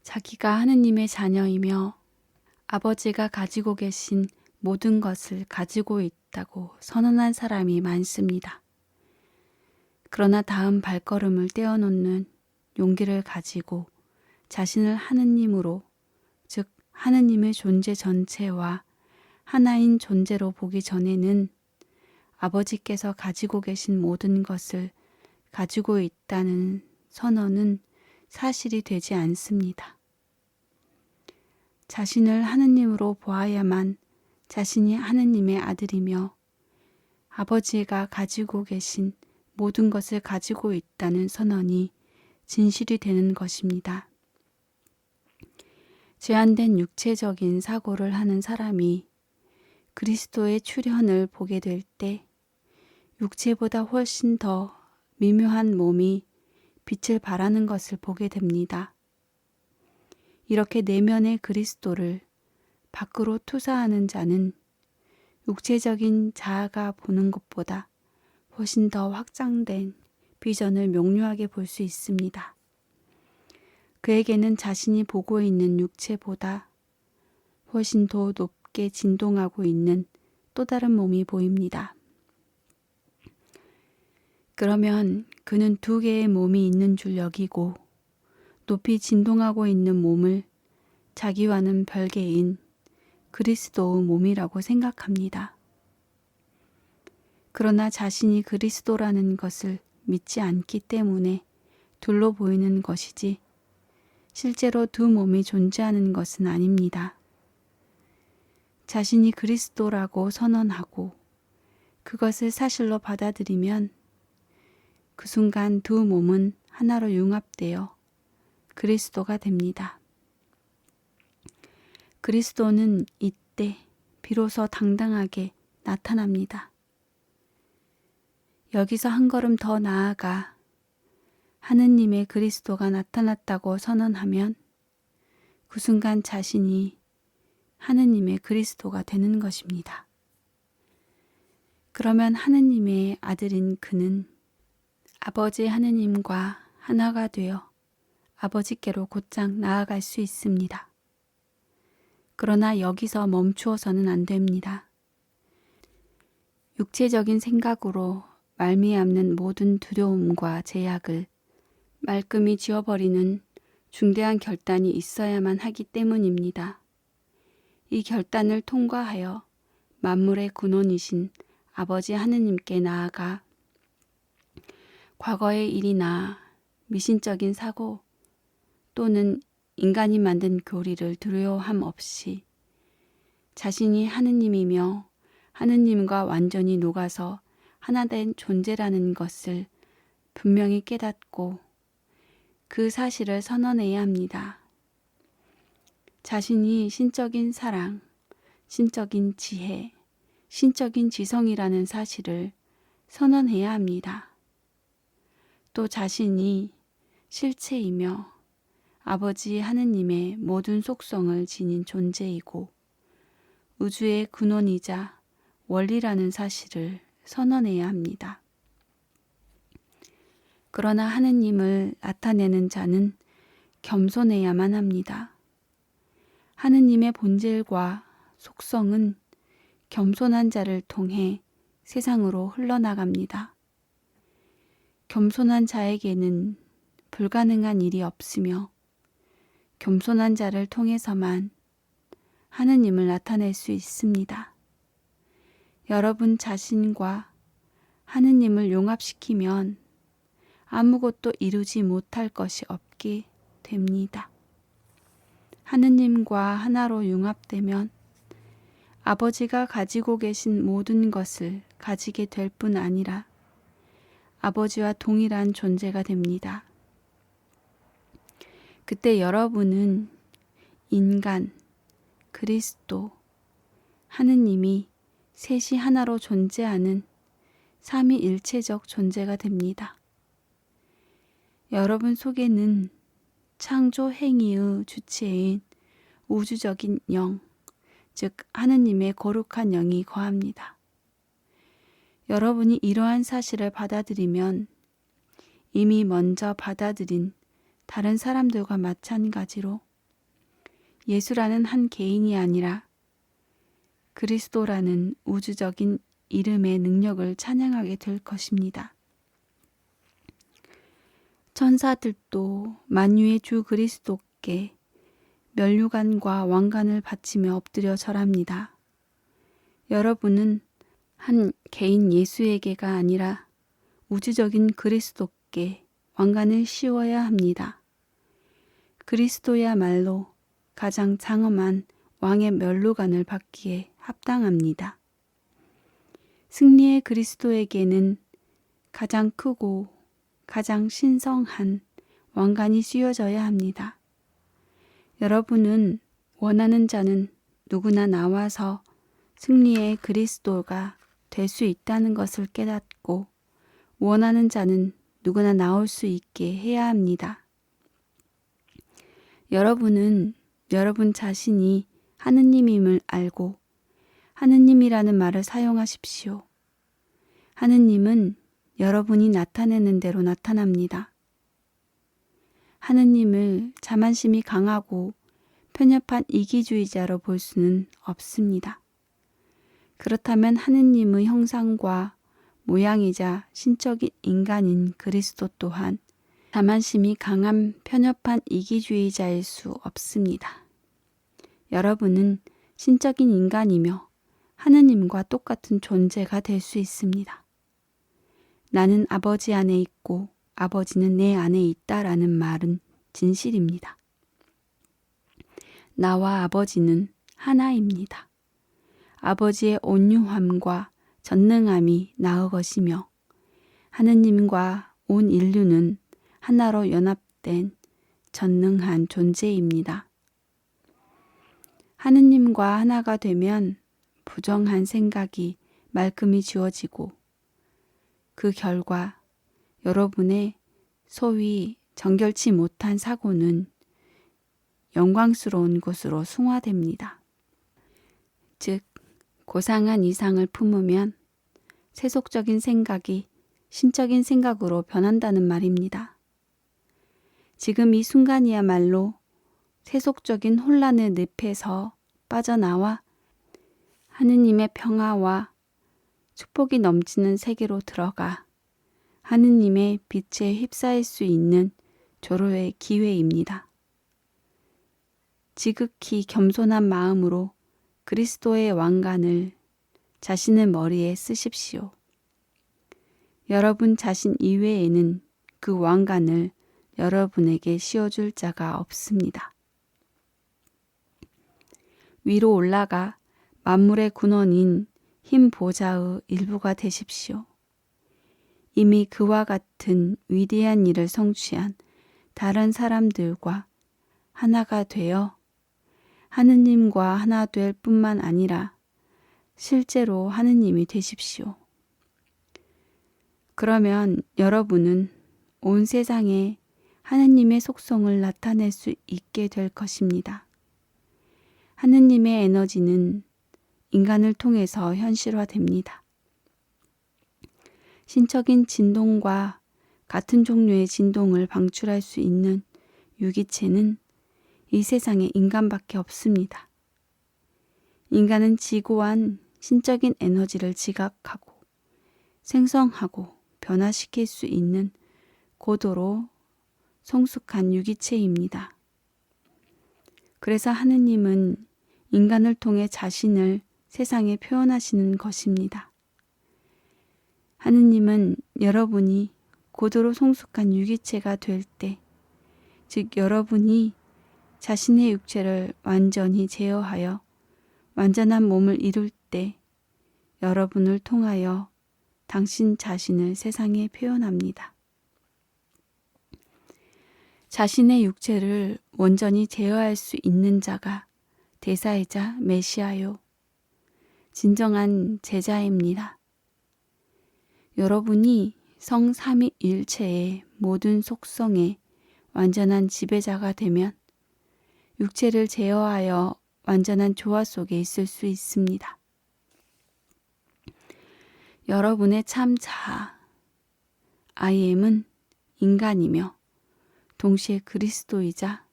자기가 하느님의 자녀이며 아버지가 가지고 계신 모든 것을 가지고 있다고 선언한 사람이 많습니다. 그러나 다음 발걸음을 떼어놓는 용기를 가지고 자신을 하느님으로, 즉 하느님의 존재 전체와 하나인 존재로 보기 전에는 아버지께서 가지고 계신 모든 것을 가지고 있다는 선언은 사실이 되지 않습니다. 자신을 하느님으로 보아야만 자신이 하느님의 아들이며 아버지가 가지고 계신 모든 것을 가지고 있다는 선언이 진실이 되는 것입니다. 제한된 육체적인 사고를 하는 사람이 그리스도의 출현을 보게 될 때 육체보다 훨씬 더 미묘한 몸이 빛을 발하는 것을 보게 됩니다. 이렇게 내면의 그리스도를 밖으로 투사하는 자는 육체적인 자아가 보는 것보다 훨씬 더 확장된 비전을 명료하게 볼 수 있습니다. 그에게는 자신이 보고 있는 육체보다 훨씬 더 높게 진동하고 있는 또 다른 몸이 보입니다. 그러면 그는 두 개의 몸이 있는 줄 여기고 높이 진동하고 있는 몸을 자기와는 별개인 그리스도의 몸이라고 생각합니다. 그러나 자신이 그리스도라는 것을 믿지 않기 때문에 둘로 보이는 것이지 실제로 두 몸이 존재하는 것은 아닙니다. 자신이 그리스도라고 선언하고 그것을 사실로 받아들이면 그 순간 두 몸은 하나로 융합되어 그리스도가 됩니다. 그리스도는 이때 비로소 당당하게 나타납니다. 여기서 한 걸음 더 나아가 하느님의 그리스도가 나타났다고 선언하면 그 순간 자신이 하느님의 그리스도가 되는 것입니다. 그러면 하느님의 아들인 그는 아버지 하느님과 하나가 되어 아버지께로 곧장 나아갈 수 있습니다. 그러나 여기서 멈추어서는 안 됩니다. 육체적인 생각으로 말미암는 모든 두려움과 제약을 말끔히 지워버리는 중대한 결단이 있어야만 하기 때문입니다. 이 결단을 통과하여 만물의 근원이신 아버지 하느님께 나아가 과거의 일이나 미신적인 사고 또는 인간이 만든 교리를 두려워함 없이 자신이 하느님이며 하느님과 완전히 녹아서 하나된 존재라는 것을 분명히 깨닫고 그 사실을 선언해야 합니다. 자신이 신적인 사랑, 신적인 지혜, 신적인 지성이라는 사실을 선언해야 합니다. 또 자신이 실체이며 아버지 하느님의 모든 속성을 지닌 존재이고 우주의 근원이자 원리라는 사실을 선언해야 합니다. 그러나 하느님을 나타내는 자는 겸손해야만 합니다. 하느님의 본질과 속성은 겸손한 자를 통해 세상으로 흘러나갑니다. 겸손한 자에게는 불가능한 일이 없으며 겸손한 자를 통해서만 하느님을 나타낼 수 있습니다. 여러분 자신과 하느님을 융합시키면 아무것도 이루지 못할 것이 없게 됩니다. 하느님과 하나로 융합되면 아버지가 가지고 계신 모든 것을 가지게 될 뿐 아니라 아버지와 동일한 존재가 됩니다. 그때 여러분은 인간, 그리스도, 하느님이 셋이 하나로 존재하는 삼위일체적 존재가 됩니다. 여러분 속에는 창조 행위의 주체인 우주적인 영, 즉 하느님의 거룩한 영이 거합니다. 여러분이 이러한 사실을 받아들이면 이미 먼저 받아들인 다른 사람들과 마찬가지로 예수라는 한 개인이 아니라 그리스도라는 우주적인 이름의 능력을 찬양하게 될 것입니다. 천사들도 만유의 주 그리스도께 면류관과 왕관을 바치며 엎드려 절합니다. 여러분은 한 개인 예수에게가 아니라 우주적인 그리스도께 왕관을 씌워야 합니다. 그리스도야말로 가장 장엄한 왕의 면류관을 받기에 합당합니다. 승리의 그리스도에게는 가장 크고 가장 신성한 왕관이 씌워져야 합니다. 여러분은 원하는 자는 누구나 나와서 승리의 그리스도가 될 수 있다는 것을 깨닫고 원하는 자는 누구나 나올 수 있게 해야 합니다. 여러분은 여러분 자신이 하느님임을 알고 하느님이라는 말을 사용하십시오. 하느님은 여러분이 나타내는 대로 나타납니다. 하느님을 자만심이 강하고 편협한 이기주의자로 볼 수는 없습니다. 그렇다면 하느님의 형상과 모양이자 신적인 인간인 그리스도 또한 자만심이 강한 편협한 이기주의자일 수 없습니다. 여러분은 신적인 인간이며 하느님과 똑같은 존재가 될 수 있습니다. 나는 아버지 안에 있고 아버지는 내 안에 있다라는 말은 진실입니다. 나와 아버지는 하나입니다. 아버지의 온유함과 전능함이 나의 것이며 하느님과 온 인류는 하나로 연합된 전능한 존재입니다. 하느님과 하나가 되면 부정한 생각이 말끔히 지워지고 그 결과 여러분의 소위 정결치 못한 사고는 영광스러운 곳으로 승화됩니다. 즉, 고상한 이상을 품으면 세속적인 생각이 신적인 생각으로 변한다는 말입니다. 지금 이 순간이야말로 세속적인 혼란의 늪에서 빠져나와 하느님의 평화와 축복이 넘치는 세계로 들어가 하느님의 빛에 휩싸일 수 있는 조로의 기회입니다. 지극히 겸손한 마음으로 그리스도의 왕관을 자신의 머리에 쓰십시오. 여러분 자신 이외에는 그 왕관을 여러분에게 씌워줄 자가 없습니다. 위로 올라가 만물의 근원인 흰 보좌의 일부가 되십시오. 이미 그와 같은 위대한 일을 성취한 다른 사람들과 하나가 되어 하느님과 하나 될 뿐만 아니라 실제로 하느님이 되십시오. 그러면 여러분은 온 세상에 하느님의 속성을 나타낼 수 있게 될 것입니다. 하느님의 에너지는 인간을 통해서 현실화됩니다. 신적인 진동과 같은 종류의 진동을 방출할 수 있는 유기체는 이 세상에 인간밖에 없습니다. 인간은 지고한 신적인 에너지를 지각하고 생성하고 변화시킬 수 있는 고도로 성숙한 유기체입니다. 그래서 하느님은 인간을 통해 자신을 세상에 표현하시는 것입니다. 하느님은 여러분이 고도로 성숙한 유기체가 될 때, 즉 여러분이 자신의 육체를 완전히 제어하여 완전한 몸을 이룰 때 여러분을 통하여 당신 자신을 세상에 표현합니다. 자신의 육체를 온전히 제어할 수 있는 자가 대사이자 메시아요. 진정한 제자입니다. 여러분이 성삼위일체의 모든 속성의 완전한 지배자가 되면 육체를 제어하여 완전한 조화 속에 있을 수 있습니다. 여러분의 참 자아, I am은 인간이며 동시에 그리스도이자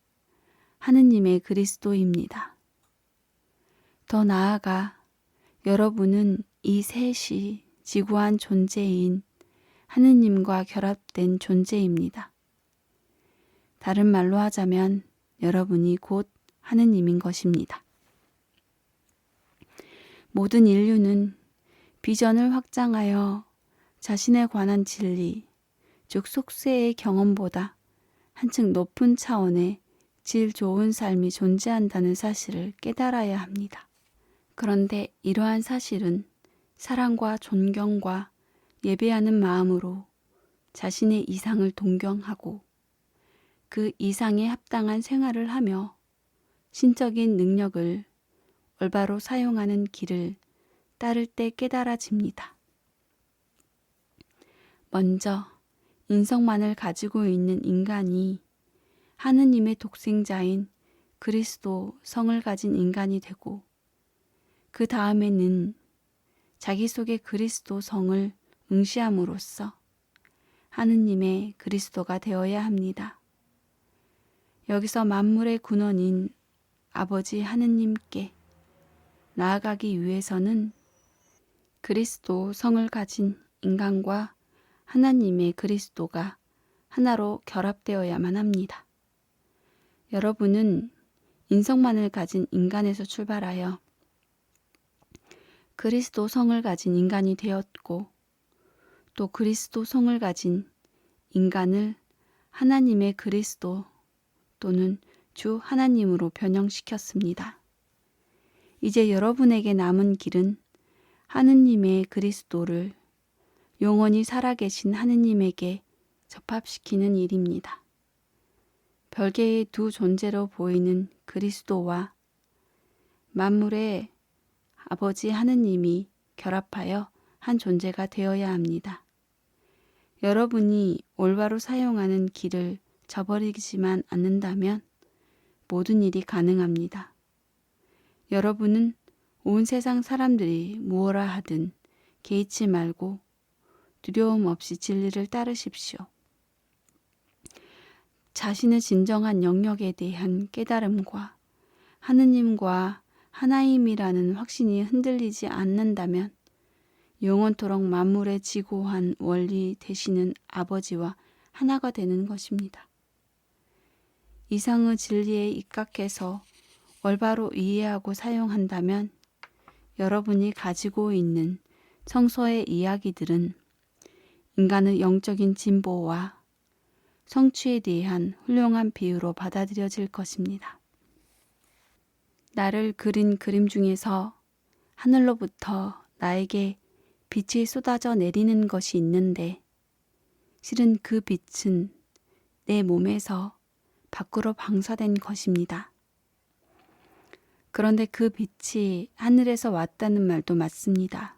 하느님의 그리스도입니다. 더 나아가 여러분은 이 셋이 지구한 존재인 하느님과 결합된 존재입니다. 다른 말로 하자면 여러분이 곧 하느님인 것입니다. 모든 인류는 비전을 확장하여 자신에 관한 진리, 즉 속세의 경험보다 한층 높은 차원의 질 좋은 삶이 존재한다는 사실을 깨달아야 합니다. 그런데 이러한 사실은 사랑과 존경과 예배하는 마음으로 자신의 이상을 동경하고 그 이상에 합당한 생활을 하며 신적인 능력을 올바로 사용하는 길을 따를 때 깨달아집니다. 먼저 인성만을 가지고 있는 인간이 하느님의 독생자인 그리스도 성을 가진 인간이 되고 그 다음에는 자기 속의 그리스도 성을 응시함으로써 하느님의 그리스도가 되어야 합니다. 여기서 만물의 근원인 아버지 하느님께 나아가기 위해서는 그리스도 성을 가진 인간과 하나님의 그리스도가 하나로 결합되어야만 합니다. 여러분은 인성만을 가진 인간에서 출발하여 그리스도 성을 가진 인간이 되었고 또 그리스도 성을 가진 인간을 하나님의 그리스도 또는 주 하나님으로 변형시켰습니다. 이제 여러분에게 남은 길은 하느님의 그리스도를 영원히 살아계신 하느님에게 접합시키는 일입니다. 별개의 두 존재로 보이는 그리스도와 만물의 아버지 하느님이 결합하여 한 존재가 되어야 합니다. 여러분이 올바로 사용하는 길을 저버리지만 않는다면 모든 일이 가능합니다. 여러분은 온 세상 사람들이 무엇라 하든 개의치 말고 두려움 없이 진리를 따르십시오. 자신의 진정한 영역에 대한 깨달음과 하느님과 하나임이라는 확신이 흔들리지 않는다면 영원토록 만물의 지고한 원리 되시는 아버지와 하나가 되는 것입니다. 이상의 진리에 입각해서 올바로 이해하고 사용한다면 여러분이 가지고 있는 성서의 이야기들은 인간의 영적인 진보와 성취에 대한 훌륭한 비유로 받아들여질 것입니다. 나를 그린 그림 중에서 하늘로부터 나에게 빛이 쏟아져 내리는 것이 있는데 실은 그 빛은 내 몸에서 밖으로 방사된 것입니다. 그런데 그 빛이 하늘에서 왔다는 말도 맞습니다.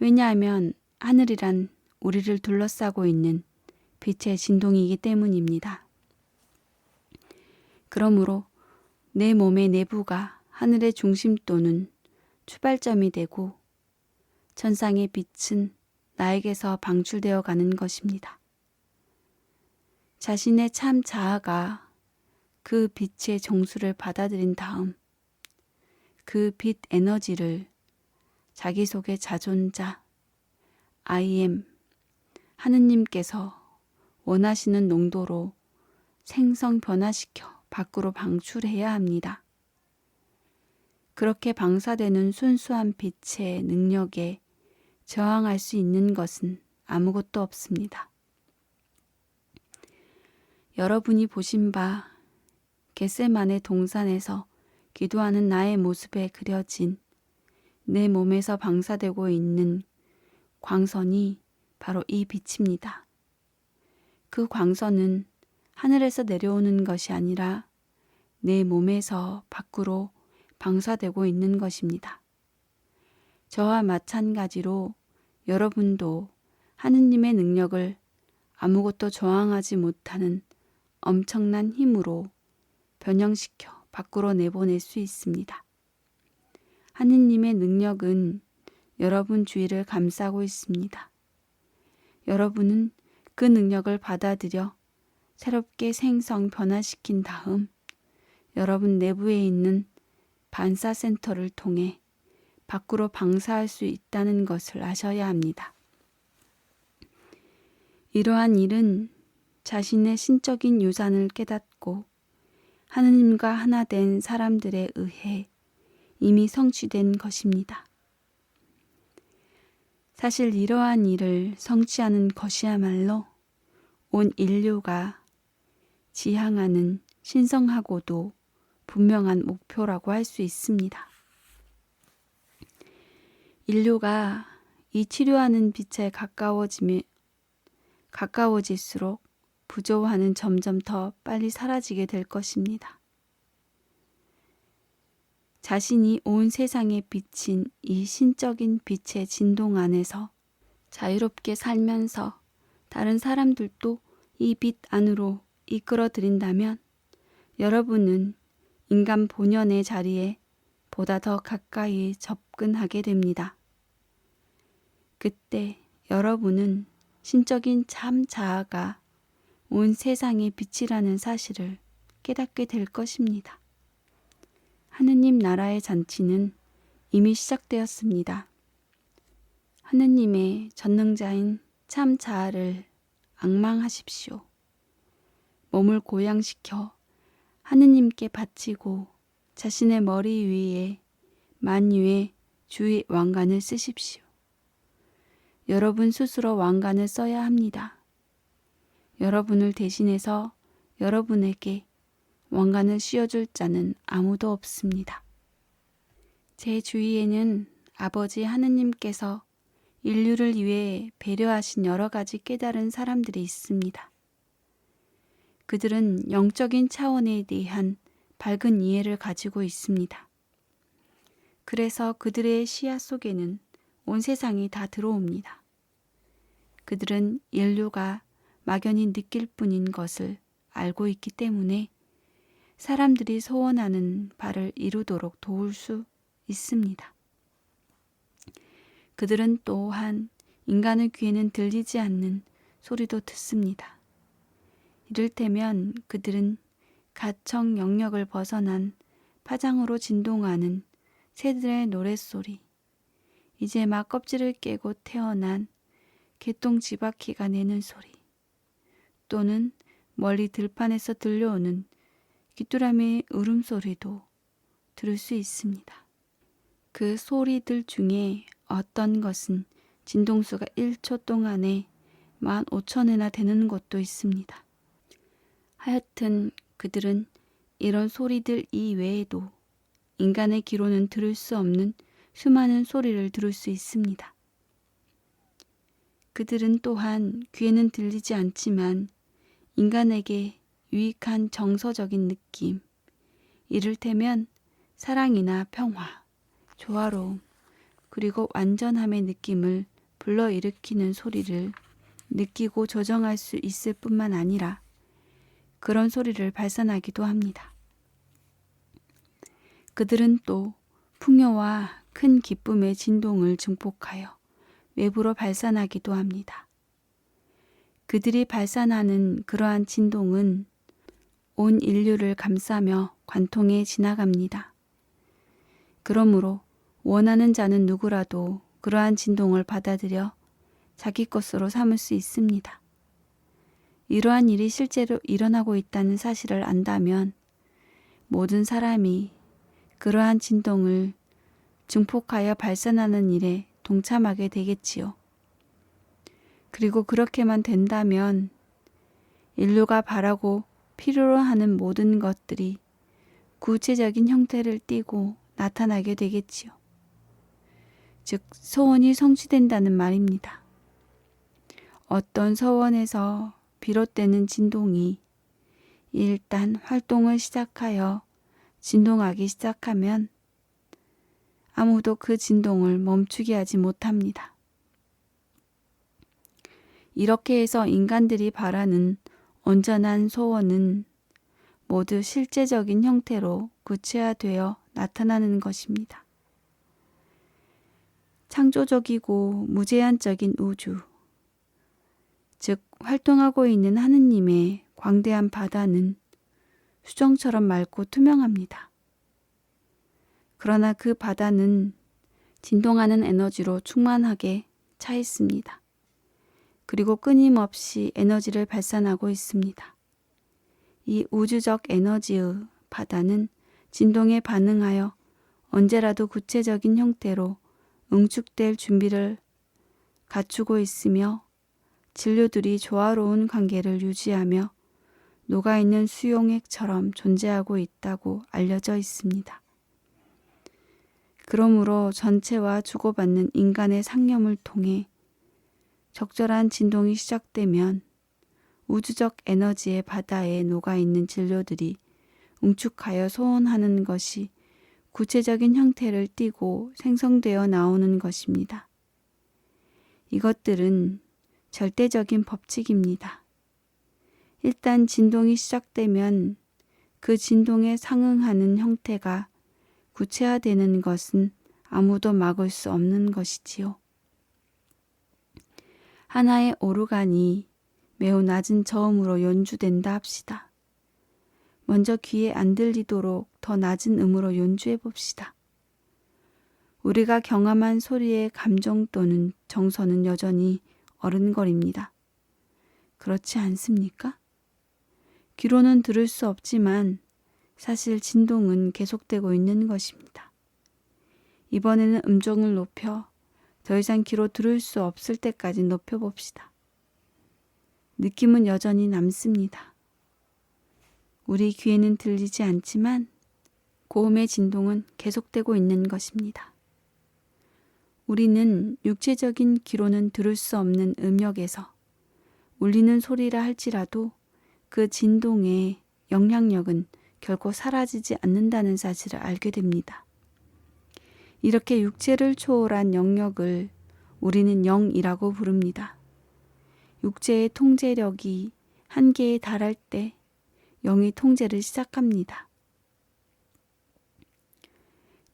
왜냐하면 하늘이란 우리를 둘러싸고 있는 빛의 진동이기 때문입니다. 그러므로 내 몸의 내부가 하늘의 중심 또는 출발점이 되고 천상의 빛은 나에게서 방출되어 가는 것입니다. 자신의 참 자아가 그 빛의 정수를 받아들인 다음 그 빛 에너지를 자기 속의 자존자 I am 하느님께서 원하시는 농도로 생성 변화시켜 밖으로 방출해야 합니다. 그렇게 방사되는 순수한 빛의 능력에 저항할 수 있는 것은 아무것도 없습니다. 여러분이 보신 바 겟세마네 동산에서 기도하는 나의 모습에 그려진 내 몸에서 방사되고 있는 광선이 바로 이 빛입니다. 그 광선은 하늘에서 내려오는 것이 아니라 내 몸에서 밖으로 방사되고 있는 것입니다. 저와 마찬가지로 여러분도 하느님의 능력을 아무것도 저항하지 못하는 엄청난 힘으로 변형시켜 밖으로 내보낼 수 있습니다. 하느님의 능력은 여러분 주위를 감싸고 있습니다. 여러분은 그 능력을 받아들여 새롭게 생성 변화시킨 다음 여러분 내부에 있는 반사센터를 통해 밖으로 방사할 수 있다는 것을 아셔야 합니다. 이러한 일은 자신의 신적인 유산을 깨닫고 하느님과 하나 된 사람들에 의해 이미 성취된 것입니다. 사실 이러한 일을 성취하는 것이야말로 온 인류가 지향하는 신성하고도 분명한 목표라고 할 수 있습니다. 인류가 이 치료하는 빛에 가까워질수록 부조화는 점점 더 빨리 사라지게 될 것입니다. 자신이 온 세상에 비친 이 신적인 빛의 진동 안에서 자유롭게 살면서 다른 사람들도 이 빛 안으로 이끌어 들인다면 여러분은 인간 본연의 자리에 보다 더 가까이 접근하게 됩니다. 그때 여러분은 신적인 참 자아가 온 세상의 빛이라는 사실을 깨닫게 될 것입니다. 하느님 나라의 잔치는 이미 시작되었습니다. 하느님의 전능자인 참 자아를 앙망하십시오. 몸을 고양시켜 하느님께 바치고 자신의 머리 위에 만유의 주의 왕관을 쓰십시오. 여러분 스스로 왕관을 써야 합니다. 여러분을 대신해서 여러분에게 왕관을 씌워줄 자는 아무도 없습니다. 제 주위에는 아버지 하느님께서 인류를 위해 배려하신 여러 가지 깨달은 사람들이 있습니다. 그들은 영적인 차원에 대한 밝은 이해를 가지고 있습니다. 그래서 그들의 시야 속에는 온 세상이 다 들어옵니다. 그들은 인류가 막연히 느낄 뿐인 것을 알고 있기 때문에 사람들이 소원하는 바를 이루도록 도울 수 있습니다. 그들은 또한 인간의 귀에는 들리지 않는 소리도 듣습니다. 이를테면 그들은 가청 영역을 벗어난 파장으로 진동하는 새들의 노랫소리, 이제 막 껍질을 깨고 태어난 개똥쥐바퀴가 내는 소리, 또는 멀리 들판에서 들려오는 귀뚜라미의 울음소리도 들을 수 있습니다. 그 소리들 중에 어떤 것은 진동수가 1초 동안에 15,000회나 되는 것도 있습니다. 하여튼 그들은 이런 소리들 이외에도 인간의 귀로는 들을 수 없는 수많은 소리를 들을 수 있습니다. 그들은 또한 귀에는 들리지 않지만 인간에게 유익한 정서적인 느낌, 이를테면 사랑이나 평화, 조화로움, 그리고 완전함의 느낌을 불러일으키는 소리를 느끼고 조정할 수 있을 뿐만 아니라 그런 소리를 발산하기도 합니다. 그들은 또 풍요와 큰 기쁨의 진동을 증폭하여 외부로 발산하기도 합니다. 그들이 발산하는 그러한 진동은 온 인류를 감싸며 관통해 지나갑니다. 그러므로 원하는 자는 누구라도 그러한 진동을 받아들여 자기 것으로 삼을 수 있습니다. 이러한 일이 실제로 일어나고 있다는 사실을 안다면 모든 사람이 그러한 진동을 증폭하여 발산하는 일에 동참하게 되겠지요. 그리고 그렇게만 된다면 인류가 바라고 필요로 하는 모든 것들이 구체적인 형태를 띠고 나타나게 되겠지요. 즉 소원이 성취된다는 말입니다. 어떤 소원에서 비롯되는 진동이 일단 활동을 시작하여 진동하기 시작하면 아무도 그 진동을 멈추게 하지 못합니다. 이렇게 해서 인간들이 바라는 온전한 소원은 모두 실제적인 형태로 구체화되어 나타나는 것입니다. 창조적이고 무제한적인 우주, 즉 활동하고 있는 하느님의 광대한 바다는 수정처럼 맑고 투명합니다. 그러나 그 바다는 진동하는 에너지로 충만하게 차 있습니다. 그리고 끊임없이 에너지를 발산하고 있습니다. 이 우주적 에너지의 바다는 진동에 반응하여 언제라도 구체적인 형태로 응축될 준비를 갖추고 있으며 진료들이 조화로운 관계를 유지하며 녹아있는 수용액처럼 존재하고 있다고 알려져 있습니다. 그러므로 전체와 주고받는 인간의 상념을 통해 적절한 진동이 시작되면 우주적 에너지의 바다에 녹아있는 진료들이 응축하여 소원하는 것이 구체적인 형태를 띠고 생성되어 나오는 것입니다. 이것들은 절대적인 법칙입니다. 일단 진동이 시작되면 그 진동에 상응하는 형태가 구체화되는 것은 아무도 막을 수 없는 것이지요. 하나의 오르간이 매우 낮은 저음으로 연주된다 합시다. 먼저 귀에 안 들리도록 더 낮은 음으로 연주해 봅시다. 우리가 경험한 소리의 감정 또는 정서는 여전히 어른거립니다. 그렇지 않습니까? 귀로는 들을 수 없지만 사실 진동은 계속되고 있는 것입니다. 이번에는 음정을 높여 더 이상 귀로 들을 수 없을 때까지 높여봅시다. 느낌은 여전히 남습니다. 우리 귀에는 들리지 않지만 고음의 진동은 계속되고 있는 것입니다. 우리는 육체적인 귀로는 들을 수 없는 음역에서 울리는 소리라 할지라도 그 진동의 영향력은 결코 사라지지 않는다는 사실을 알게 됩니다. 이렇게 육체를 초월한 영역을 우리는 영이라고 부릅니다. 육체의 통제력이 한계에 달할 때 영이 통제를 시작합니다.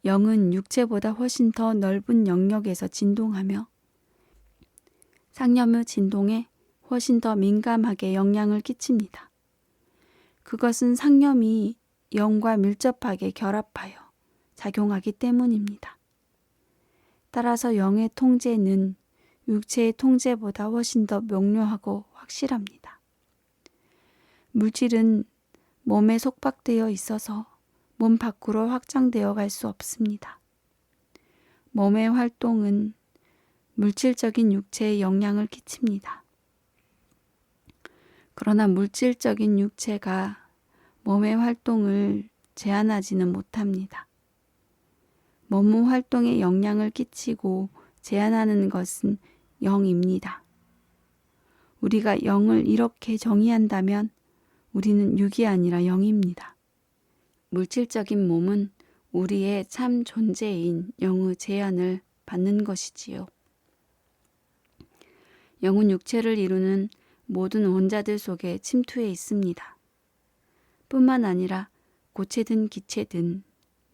영은 육체보다 훨씬 더 넓은 영역에서 진동하며 상념의 진동에 훨씬 더 민감하게 영향을 끼칩니다. 그것은 상념이 영과 밀접하게 결합하여 작용하기 때문입니다. 따라서 영의 통제는 육체의 통제보다 훨씬 더 명료하고 확실합니다. 물질은 몸에 속박되어 있어서 몸 밖으로 확장되어 갈 수 없습니다. 몸의 활동은 물질적인 육체에 영향을 끼칩니다. 그러나 물질적인 육체가 몸의 활동을 제한하지는 못합니다. 몸의 활동에 영향을 끼치고 제한하는 것은 영입니다. 우리가 영을 이렇게 정의한다면 우리는 육이 아니라 영입니다. 물질적인 몸은 우리의 참 존재인 영의 제한을 받는 것이지요. 영은 육체를 이루는 모든 원자들 속에 침투해 있습니다. 뿐만 아니라 고체든 기체든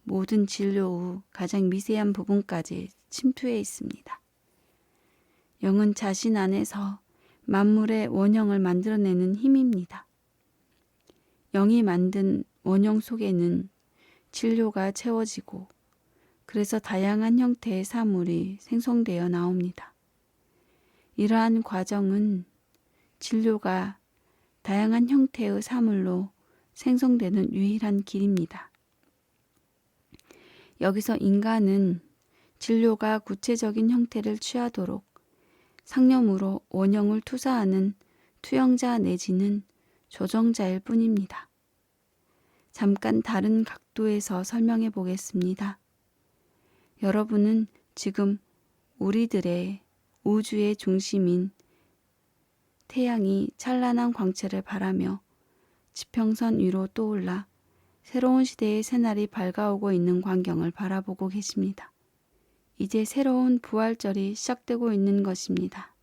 모든 진료의 가장 미세한 부분까지 침투해 있습니다. 영은 자신 안에서 만물의 원형을 만들어내는 힘입니다. 영이 만든 원형 속에는 진료가 채워지고 그래서 다양한 형태의 사물이 생성되어 나옵니다. 이러한 과정은 진료가 다양한 형태의 사물로 생성되는 유일한 길입니다. 여기서 인간은 진료가 구체적인 형태를 취하도록 상념으로 원형을 투사하는 투영자 내지는 조정자일 뿐입니다. 잠깐 다른 각도에서 설명해 보겠습니다. 여러분은 지금 우리들의 우주의 중심인 태양이 찬란한 광채를 발하며 지평선 위로 떠올라 새로운 시대의 새날이 밝아오고 있는 광경을 바라보고 계십니다. 이제 새로운 부활절이 시작되고 있는 것입니다.